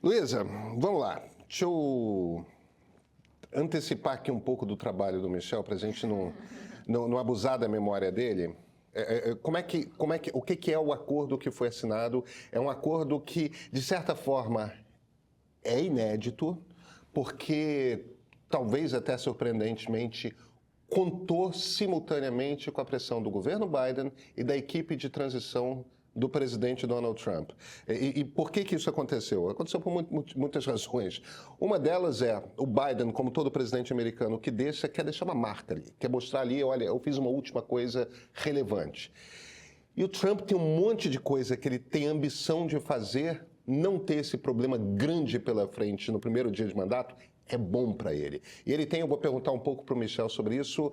Luísa, vamos lá. Deixa eu antecipar aqui um pouco do trabalho do Michel para a gente não abusar da memória dele. O que é o acordo que foi assinado? É um acordo que, de certa forma, é inédito, porque talvez até surpreendentemente contou simultaneamente com a pressão do governo Biden e da equipe de transição do presidente Donald Trump. E por que isso aconteceu? Aconteceu por muitas razões. Uma delas é o Biden, como todo presidente americano, quer deixar uma marca ali, quer mostrar ali, olha, eu fiz uma última coisa relevante. E o Trump tem um monte de coisa que ele tem ambição de fazer, não ter esse problema grande pela frente no primeiro dia de mandato, é bom para ele. E ele tem, eu vou perguntar um pouco para o Michel sobre isso,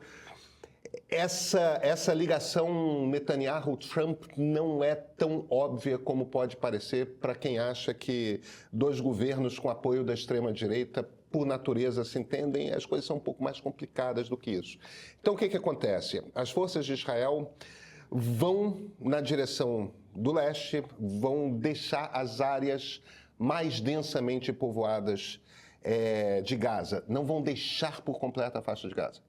essa ligação Netanyahu-Trump não é tão óbvia como pode parecer para quem acha que dois governos com apoio da extrema-direita, por natureza, se entendem, as coisas são um pouco mais complicadas do que isso. Então, o que acontece? As forças de Israel vão na direção do leste, vão deixar as áreas mais densamente povoadas de Gaza. Não vão deixar por completo a faixa de Gaza,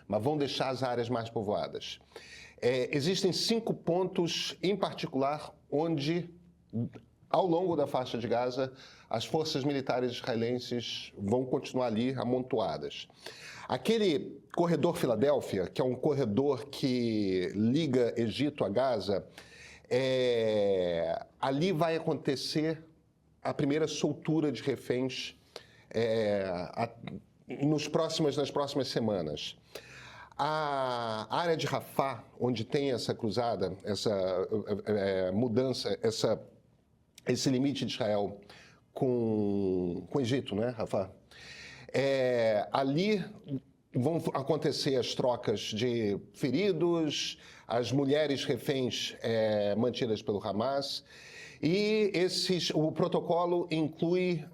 mas vão deixar as áreas mais povoadas. Existem 5 pontos em particular onde, ao longo da faixa de Gaza, as forças militares israelenses vão continuar ali amontoadas. Aquele corredor Filadélfia, que é um corredor que liga Egito a Gaza, ali vai acontecer a primeira soltura de reféns nas próximas semanas. A área de Rafah, onde tem essa cruzada, essa mudança, esse limite de Israel com o Egito, né, Rafah? Ali vão acontecer as trocas de feridos, as mulheres reféns mantidas pelo Hamas. E o protocolo inclui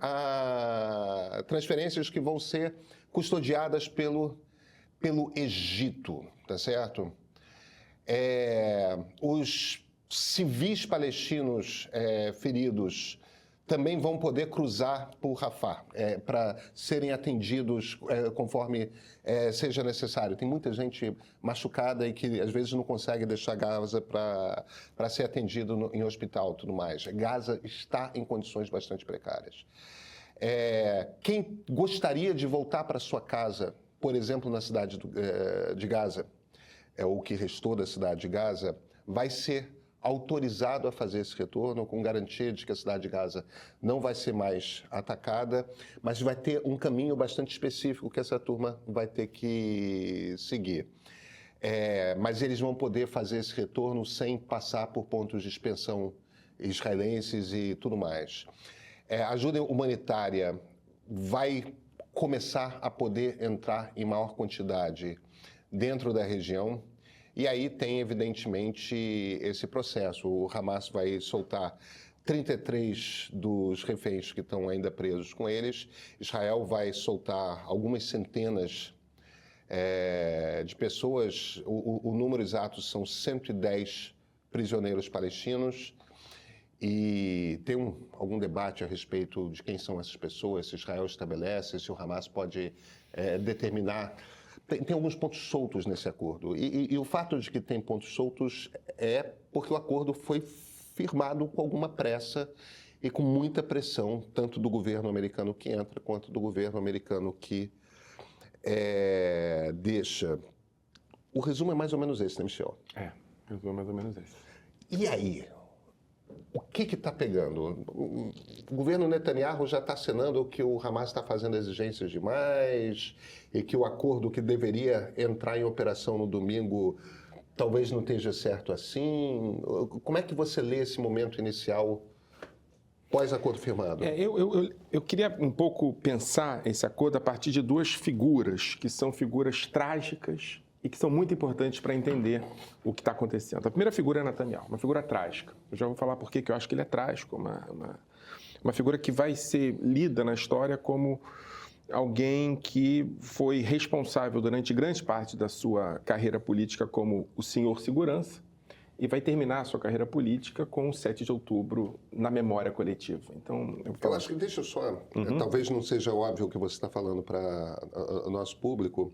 transferências que vão ser custodiadas pelo Egito, tá certo? Os civis palestinos feridos também vão poder cruzar por Rafah para serem atendidos conforme seja necessário. Tem muita gente machucada e que às vezes não consegue deixar Gaza para ser atendido em hospital e tudo mais. Gaza está em condições bastante precárias. Quem gostaria de voltar para sua casa, por exemplo, na cidade de Gaza, o que restou da cidade de Gaza, vai ser autorizado a fazer esse retorno com garantia de que a cidade de Gaza não vai ser mais atacada, mas vai ter um caminho bastante específico que essa turma vai ter que seguir. Mas eles vão poder fazer esse retorno sem passar por pontos de expensão israelenses e tudo mais. A ajuda humanitária vai começar a poder entrar em maior quantidade dentro da região. E aí tem, evidentemente, esse processo. O Hamas vai soltar 33 dos reféns que estão ainda presos com eles. Israel vai soltar algumas centenas de pessoas. O número exato são 110 prisioneiros palestinos. E tem algum debate a respeito de quem são essas pessoas, se Israel estabelece, se o Hamas pode determinar. Tem alguns pontos soltos nesse acordo. E o fato de que tem pontos soltos é porque o acordo foi firmado com alguma pressa e com muita pressão, tanto do governo americano que entra, quanto do governo americano que deixa. O resumo é mais ou menos esse, né, Michel? O resumo é mais ou menos esse. E aí? O que está pegando? O governo Netanyahu já está assinando que o Hamas está fazendo exigências demais e que o acordo que deveria entrar em operação no domingo talvez não esteja certo assim. Como é que você lê esse momento inicial pós-acordo firmado? Eu queria um pouco pensar esse acordo a partir de 2 figuras, que são figuras trágicas e que são muito importantes para entender o que está acontecendo. A primeira figura é Netanyahu, uma figura trágica. Eu já vou falar por que eu acho que ele é trágico, uma figura que vai ser lida na história como alguém que foi responsável durante grande parte da sua carreira política como o senhor segurança e vai terminar a sua carreira política com o 7 de outubro na memória coletiva. Então, eu acho que, deixa eu só, talvez não seja óbvio o que você está falando para o nosso público,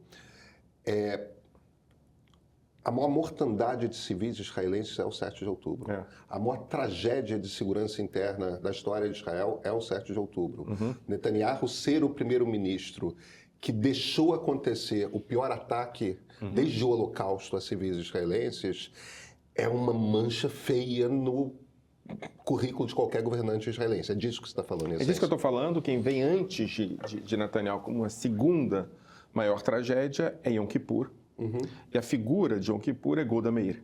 a maior mortandade de civis israelenses é o 7 de outubro. A maior tragédia de segurança interna da história de Israel é o 7 de outubro. Netanyahu ser o primeiro-ministro que deixou acontecer o pior ataque desde o Holocausto a civis israelenses é uma mancha feia no currículo de qualquer governante israelense. É disso que você está falando. É disso que eu estou falando. Quem vem antes de Netanyahu como uma segunda maior tragédia é Yom Kippur. E a figura de Yom Kippur é Golda Meir,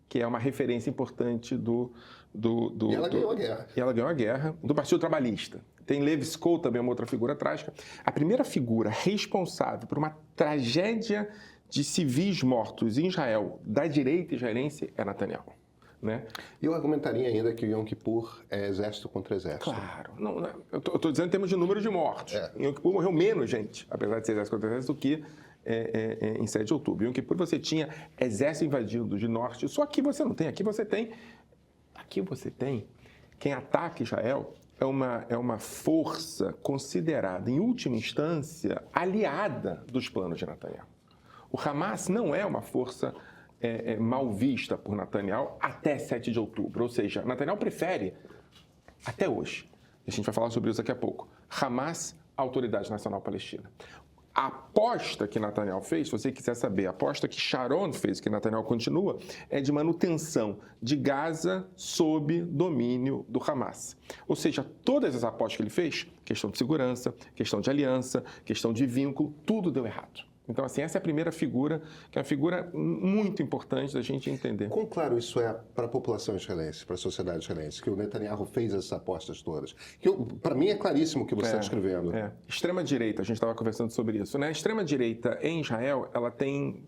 que é uma referência importante E ela ganhou a guerra. E ela ganhou a guerra do Partido Trabalhista. Tem Levi Skol, também uma outra figura trágica. A primeira figura responsável por uma tragédia de civis mortos em Israel, da direita israelense, é Netanyahu. Né? E eu argumentaria ainda que o Yom Kippur é exército contra exército. Claro. Eu estou dizendo em termos de número de mortos. Em Yom Kippur morreu menos gente, apesar de ser exército contra exército, do que em 7 de outubro. Em Yom Kippur você tinha exército invadindo de norte. Só que você não tem. Aqui você tem. Quem ataca Israel é uma força considerada, em última instância, aliada dos planos de Netanyahu. O Hamas não é uma força mal vista por Netanyahu até 7 de outubro. Ou seja, Netanyahu prefere, até hoje, a gente vai falar sobre isso daqui a pouco, Hamas, Autoridade Nacional Palestina. A aposta que Netanyahu fez, se você quiser saber, a aposta que Sharon fez, que Netanyahu continua, é de manutenção de Gaza sob domínio do Hamas. Ou seja, todas as apostas que ele fez, questão de segurança, questão de aliança, questão de vínculo, tudo deu errado. Então, assim, essa é a primeira figura, que é uma figura muito importante da gente entender. Quão claro isso é para a população israelense, para a sociedade israelense, que o Netanyahu fez essas apostas todas? Para mim é claríssimo o que você está escrevendo. Extrema-direita, a gente estava conversando sobre isso, né? A extrema-direita em Israel, ela tem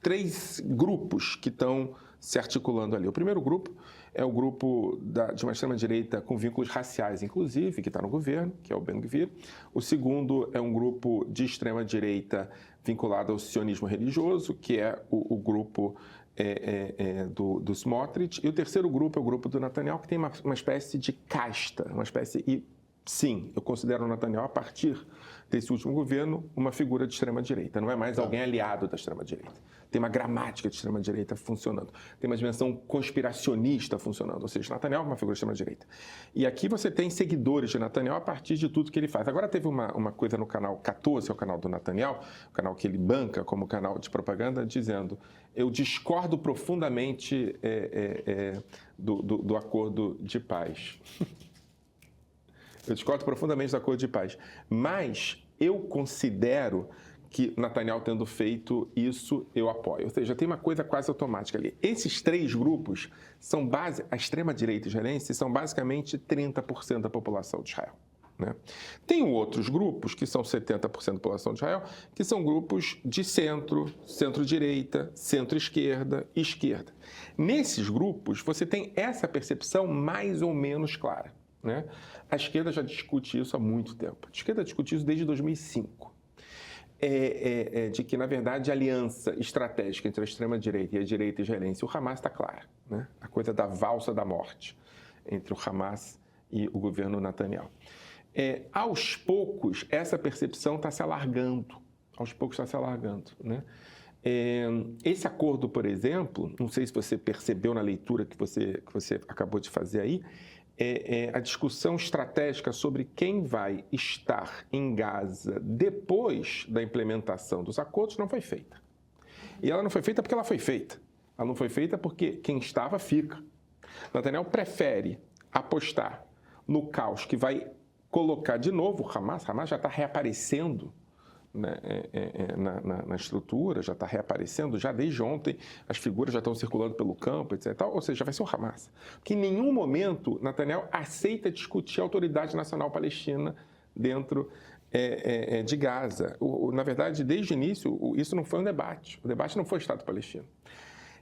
3 grupos que estão se articulando ali. O primeiro grupo é o grupo de uma extrema-direita com vínculos raciais, inclusive, que está no governo, que é o Ben-Gvir. O segundo é um grupo de extrema-direita vinculado ao sionismo religioso, que é o grupo do Smotrich. E o terceiro grupo é o grupo do Netanyahu, que tem uma espécie de casta, uma espécie... E, sim, eu considero o Netanyahu, a partir desse último governo, uma figura de extrema-direita. Não é mais alguém aliado da extrema-direita. Tem uma gramática de extrema-direita funcionando. Tem uma dimensão conspiracionista funcionando. Ou seja, Netanyahu é uma figura de extrema-direita. E aqui você tem seguidores de Netanyahu a partir de tudo que ele faz. Agora teve uma coisa no canal 14, é o canal do Netanyahu, o canal que ele banca como canal de propaganda, dizendo: eu discordo profundamente do acordo de paz. Eu discordo profundamente do acordo de paz. Mas eu considero que Netanyahu tendo feito isso, eu apoio. Ou seja, tem uma coisa quase automática ali. Esses 3 grupos são a extrema-direita israelense são basicamente 30% da população de Israel. Né? Tem outros grupos, que são 70% da população de Israel, que são grupos de centro, centro-direita, centro-esquerda e esquerda. Nesses grupos, você tem essa percepção mais ou menos clara. Né? A esquerda já discute isso há muito tempo. A esquerda discute isso desde 2005. De que, na verdade, a aliança estratégica entre a extrema-direita e a direita israelense e o Hamas está clara. Né? A coisa da valsa da morte entre o Hamas e o governo Netanyahu. Aos poucos, essa percepção está se alargando. Né? Esse acordo, por exemplo, não sei se você percebeu na leitura que você acabou de fazer aí, a discussão estratégica sobre quem vai estar em Gaza depois da implementação dos acordos não foi feita. E ela não foi feita porque ela foi feita. Ela não foi feita porque quem estava fica. Netanyahu prefere apostar no caos que vai colocar de novo o Hamas. O Hamas já está reaparecendo, né, na estrutura, já está reaparecendo, já desde ontem as figuras já estão circulando pelo campo, etc. Ou seja, vai ser o Hamas. Porque em nenhum momento Netanyahu aceita discutir a Autoridade Nacional Palestina dentro de Gaza. Na verdade, desde o início, isso não foi um debate. O debate não foi o Estado palestino.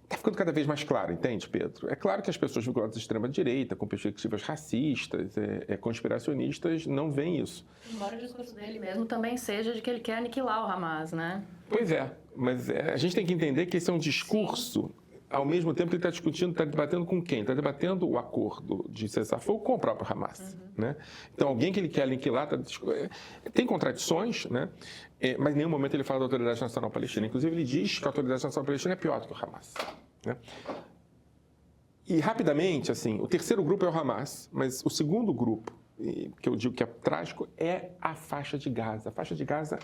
Está ficando cada vez mais claro, entende, Pedro? É claro que as pessoas vinculadas à extrema-direita, com perspectivas racistas, conspiracionistas, não veem isso. Embora o discurso dele mesmo também seja de que ele quer aniquilar o Hamas, né? Pois é, mas a gente tem que entender que esse é um discurso ao mesmo tempo, ele está discutindo, está debatendo com quem? Está debatendo o acordo de cessar-fogo com o próprio Hamas. Né? Então, alguém que ele quer aniquilar, tem contradições, né? Mas em nenhum momento ele fala da Autoridade Nacional Palestina. Inclusive, ele diz que a Autoridade Nacional Palestina é pior do que o Hamas. Né? E, rapidamente, assim, o terceiro grupo é o Hamas, mas o segundo grupo, que eu digo que é trágico, é a faixa de Gaza. A faixa de Gaza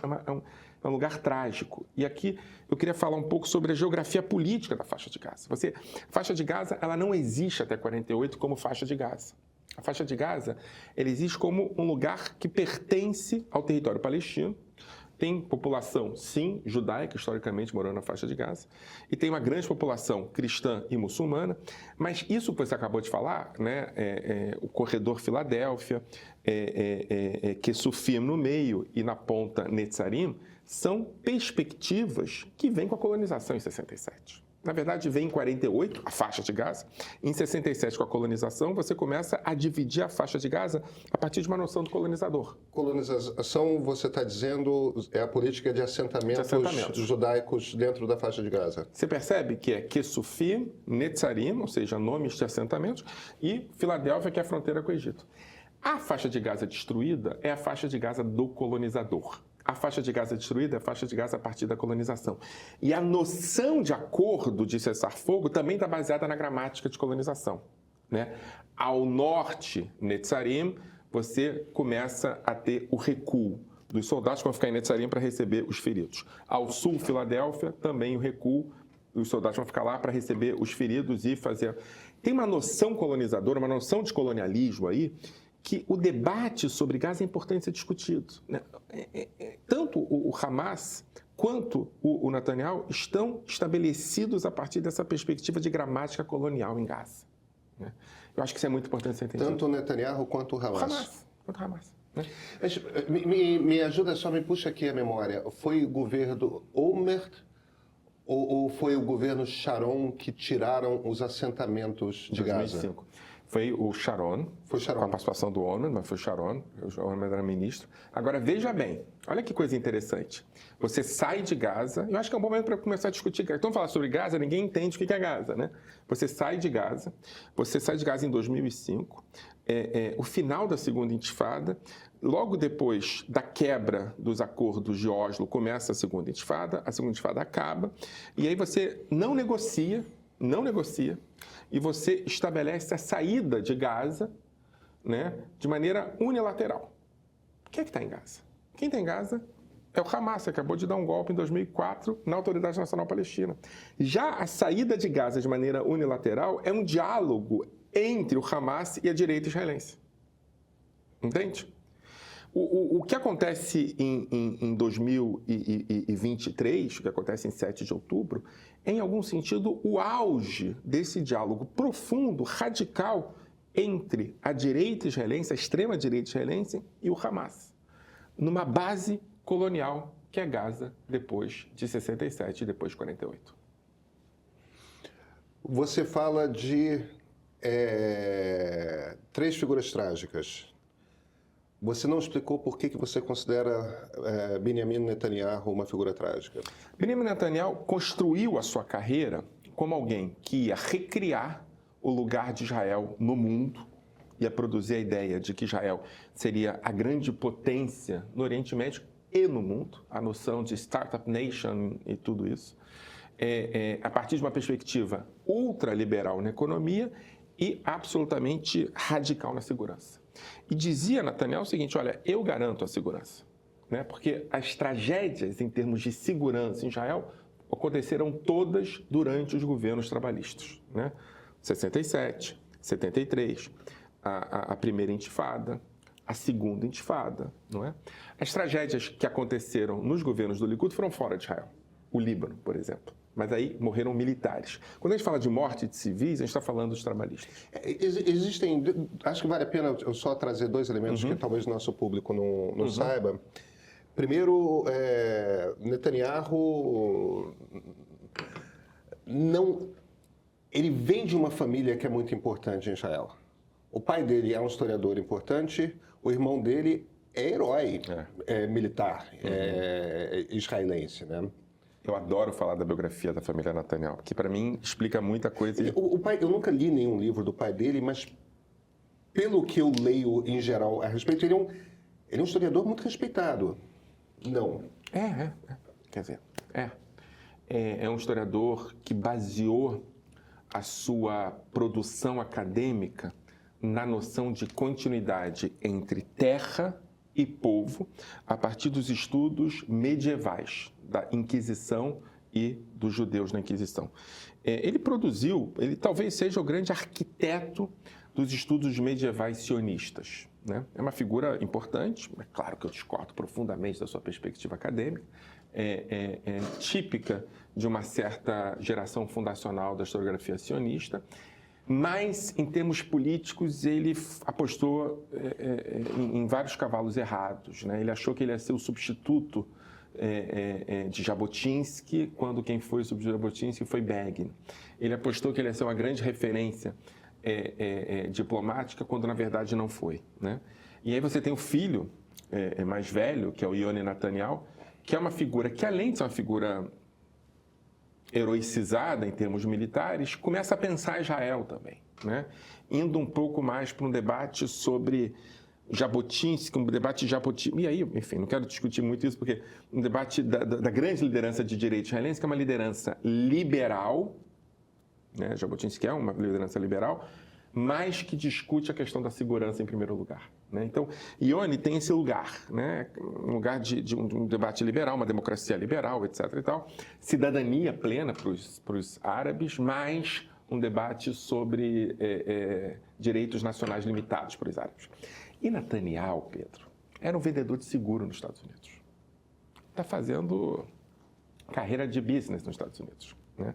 é um lugar trágico. E aqui eu queria falar um pouco sobre a geografia política da faixa de Gaza. A faixa de Gaza, ela não existe até 48 como faixa de Gaza. A faixa de Gaza, ela existe como um lugar que pertence ao território palestino. Tem população, sim, judaica, historicamente, morando na faixa de Gaza, e tem uma grande população cristã e muçulmana, mas isso que você acabou de falar, né, o corredor Filadélfia, Kesufim no meio e na ponta Netzarim, são perspectivas que vêm com a colonização em 67. Na verdade, vem em 48, a faixa de Gaza. Em 67, com a colonização, você começa a dividir a faixa de Gaza a partir de uma noção do colonizador. Colonização, você está dizendo, é a política de assentamentos judaicos dentro da faixa de Gaza. Você percebe que é Kesufim, Netzarim, ou seja, nomes de assentamentos, e Filadélfia, que é a fronteira com o Egito. A faixa de Gaza destruída é a faixa de Gaza do colonizador. A faixa de Gaza destruída é a faixa de Gaza a partir da colonização. E a noção de acordo de cessar-fogo também está baseada na gramática de colonização. Né? Ao norte, Netzarim, você começa a ter o recuo dos soldados que vão ficar em Netzarim para receber os feridos. Ao sul, Filadélfia, também o recuo, os soldados vão ficar lá para receber os feridos e fazer... Tem uma noção colonizadora, uma noção de colonialismo aí, que o debate sobre Gaza é importante ser discutido. Né? Tanto o Hamas quanto o Netanyahu estão estabelecidos a partir dessa perspectiva de gramática colonial em Gaza. Né? Eu acho que isso é muito importante ser entendido. Tanto o Netanyahu quanto o Hamas. Quanto o Hamas. Né? Mas, me ajuda, só me puxa aqui a memória. Foi o governo Olmert ou foi o governo Sharon que tiraram os assentamentos de 2005. Gaza? Foi o Sharon, com a participação do ONU, mas foi o Sharon era ministro. Agora, veja bem, olha que coisa interessante. Você sai de Gaza, eu acho que é um bom momento para começar a discutir. Então, falar sobre Gaza, ninguém entende o que é Gaza, né? Você sai de Gaza em 2005, o final da segunda intifada, logo depois da quebra dos acordos de Oslo, começa a segunda intifada acaba, e aí você não negocia, e você estabelece a saída de Gaza, né, de maneira unilateral. Quem é que está em Gaza? Quem está em Gaza é o Hamas, que acabou de dar um golpe em 2004 na Autoridade Nacional Palestina. Já a saída de Gaza de maneira unilateral é um diálogo entre o Hamas e a direita israelense. Entende? O que acontece em 2023, o que acontece em 7 de outubro, é, em algum sentido, o auge desse diálogo profundo, radical, entre a direita israelense, a extrema-direita israelense e o Hamas, numa base colonial que é Gaza, depois de 67 e depois de 48. Você fala de 3 figuras trágicas. Você não explicou por que você considera Benjamin Netanyahu uma figura trágica. Benjamin Netanyahu construiu a sua carreira como alguém que ia recriar o lugar de Israel no mundo, ia produzir a ideia de que Israel seria a grande potência no Oriente Médio e no mundo, a noção de Startup Nation e tudo isso, a partir de uma perspectiva ultraliberal na economia e absolutamente radical na segurança. E dizia Netanyahu o seguinte, olha, eu garanto a segurança, né? Porque as tragédias em termos de segurança em Israel aconteceram todas durante os governos trabalhistas, né? 67, 73, a primeira intifada, a segunda intifada, não é? As tragédias que aconteceram nos governos do Likud foram fora de Israel, o Líbano, por exemplo. Mas aí morreram militares. Quando a gente fala de morte de civis, a gente está falando dos trabalhistas. Existem, acho que vale a pena eu só trazer 2 elementos que talvez nosso público não saiba. Primeiro, Netanyahu ele vem de uma família que é muito importante em Israel. O pai dele é um historiador importante, o irmão dele é herói militar israelense, né? Eu adoro falar da biografia da família Netanyahu, porque para mim explica muita coisa. O pai, eu nunca li nenhum livro do pai dele, mas pelo que eu leio em geral a respeito, ele é um historiador muito respeitado. Não. Quer dizer, é um historiador que baseou a sua produção acadêmica na noção de continuidade entre terra e povo a partir dos estudos medievais da Inquisição e dos judeus na Inquisição. Ele talvez seja o grande arquiteto dos estudos medievais sionistas, né? É uma figura importante, é claro que eu discordo profundamente da sua perspectiva acadêmica, típica de uma certa geração fundacional da historiografia sionista, mas, em termos políticos, ele apostou em vários cavalos errados, né? Ele achou que ele ia ser o substituto de Jabotinsky, quando quem foi o substituto de Jabotinsky foi Begin. Ele apostou que ele ia ser uma grande referência diplomática, quando, na verdade, não foi, né? E aí você tem o filho mais velho, que é o Yoni Netanyahu, que é uma figura que, além de ser uma figura heroicizada em termos militares, começa a pensar Israel também, né? Indo um pouco mais para um debate sobre Jabotinsky, um debate de Jabotinsky. E aí, enfim, não quero discutir muito isso, porque um debate da grande liderança de direita israelense, que é uma liderança liberal, né? Jabotinsky é uma liderança liberal, mas que discute a questão da segurança em primeiro lugar, né? Então, Yoni tem esse lugar, né? Um lugar de um debate liberal, uma democracia liberal, etc. e tal, cidadania plena para os árabes, mas um debate sobre direitos nacionais limitados para os árabes. E Netanyahu, Pedro, era um vendedor de seguro nos Estados Unidos. Está fazendo carreira de business nos Estados Unidos, né?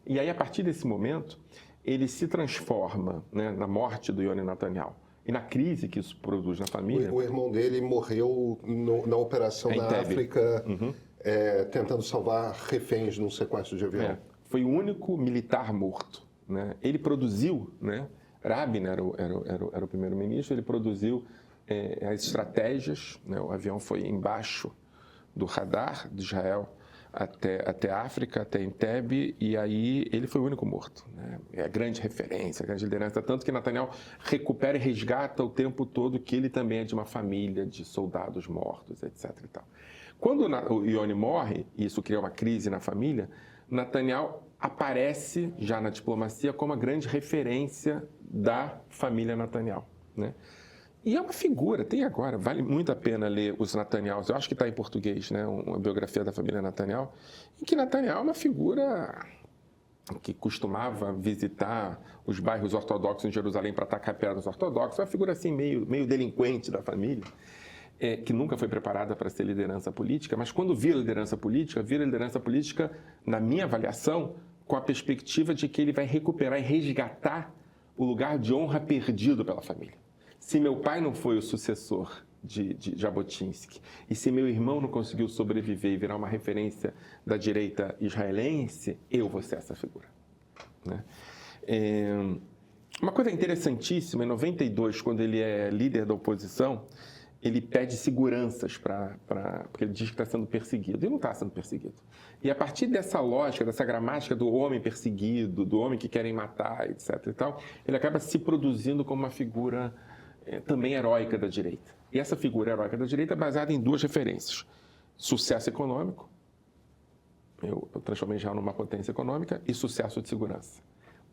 E aí, a partir desse momento, ele se transforma, né, na morte do Yoni Netanyahu e na crise que isso produz na família. O irmão dele morreu na operação na África, tentando salvar reféns num sequestro de avião. Foi o único militar morto, né? Ele produziu, né? Rabin era o primeiro-ministro, ele produziu as estratégias, né? O avião foi embaixo do radar de Israel até a África, até Entebbe, e aí ele foi o único morto, né? É a grande referência, a grande liderança, tanto que Netanyahu recupera e resgata o tempo todo que ele também é de uma família de soldados mortos, etc. e tal. Quando o Yoni morre, e isso cria uma crise na família, Netanyahu aparece já na diplomacia como a grande referência da família Netanyahu, né? E é uma figura, tem agora, vale muito a pena ler os Netanyahus, eu acho que está em português, né? Uma biografia da família Netanyahu, em que Netanyahu é uma figura que costumava visitar os bairros ortodoxos em Jerusalém para atacar pedras ortodoxas, uma figura assim meio delinquente da família, que nunca foi preparada para ser liderança política, mas quando vira liderança política, na minha avaliação, com a perspectiva de que ele vai recuperar e resgatar o lugar de honra perdido pela família. Se meu pai não foi o sucessor de Jabotinsky, e se meu irmão não conseguiu sobreviver e virar uma referência da direita israelense, eu vou ser essa figura, né? Uma coisa interessantíssima, em 92, quando ele é líder da oposição, ele pede seguranças porque ele diz que está sendo perseguido. Ele não está sendo perseguido. E a partir dessa lógica, dessa gramática do homem perseguido, do homem que querem matar, etc. e tal, ele acaba se produzindo como uma figura também heróica da direita. E essa figura heróica da direita é baseada em duas referências. Sucesso econômico, eu transformei Israel numa potência econômica, e sucesso de segurança.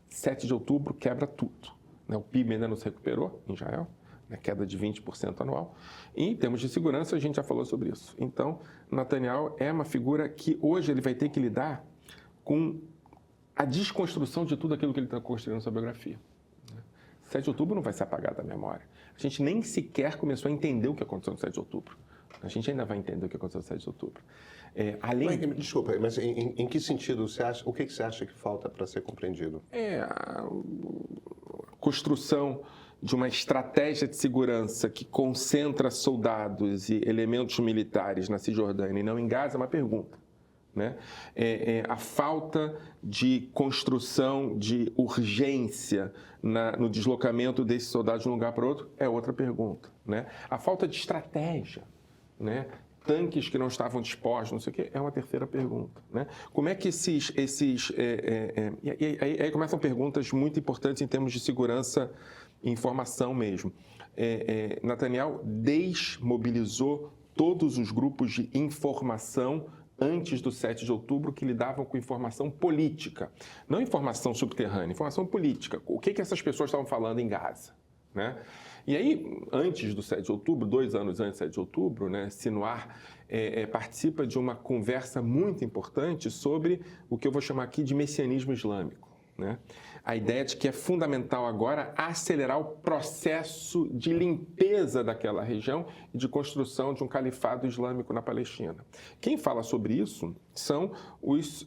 7 de outubro quebra tudo, né? O PIB ainda não se recuperou em Israel, né? Queda de 20% anual. E em termos de segurança, a gente já falou sobre isso. Então, Netanyahu é uma figura que hoje ele vai ter que lidar com a desconstrução de tudo aquilo que ele está construindo na sua biografia. 7 de outubro não vai ser apagado da memória. A gente nem sequer começou a entender o que aconteceu no 7 de outubro. A gente ainda vai entender o que aconteceu no 7 de outubro. Desculpa, mas em que sentido você acha, o que você acha que falta para ser compreendido? A construção de uma estratégia de segurança que concentra soldados e elementos militares na Cisjordânia e não em Gaza é uma pergunta, né? A falta de construção de urgência no deslocamento desses soldados de um lugar para outro é outra pergunta, né? A falta de estratégia, né? tanques que não estavam dispostos, não sei o quê, é uma terceira pergunta, né? Como é que aí começam perguntas muito importantes em termos de segurança e informação mesmo. Netanyahu desmobilizou todos os grupos de informação antes do 7 de outubro que lidavam com informação política, não informação subterrânea, informação política. O que essas pessoas estavam falando em Gaza, né? E aí, antes do 7 de outubro, 2 anos antes do 7 de outubro, né, Sinwar participa de uma conversa muito importante sobre o que eu vou chamar aqui de messianismo islâmico, né? A ideia de que é fundamental agora acelerar o processo de limpeza daquela região e de construção de um califado islâmico na Palestina. Quem fala sobre isso são os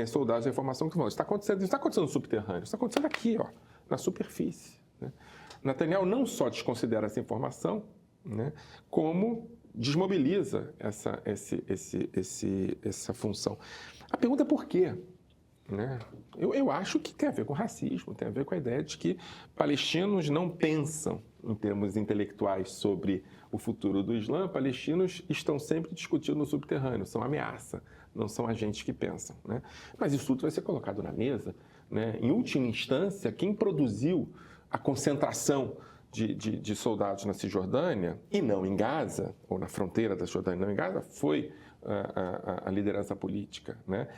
soldados da informação que falam: isso está acontecendo no subterrâneo, isso está acontecendo aqui, ó, na superfície, né? Netanyahu não só desconsidera essa informação, né, como desmobiliza essa função. A pergunta é por quê? Né? Eu acho que tem a ver com racismo, tem a ver com a ideia de que palestinos não pensam em termos intelectuais sobre o futuro do Islã. Palestinos estão sempre discutindo no subterrâneo, são ameaça, não são agentes que pensam, né? Mas isso tudo vai ser colocado na mesa, né? Em última instância, quem produziu a concentração de soldados na Cisjordânia e não em Gaza, ou na fronteira da Cisjordânia, não em Gaza, foi a liderança política, né?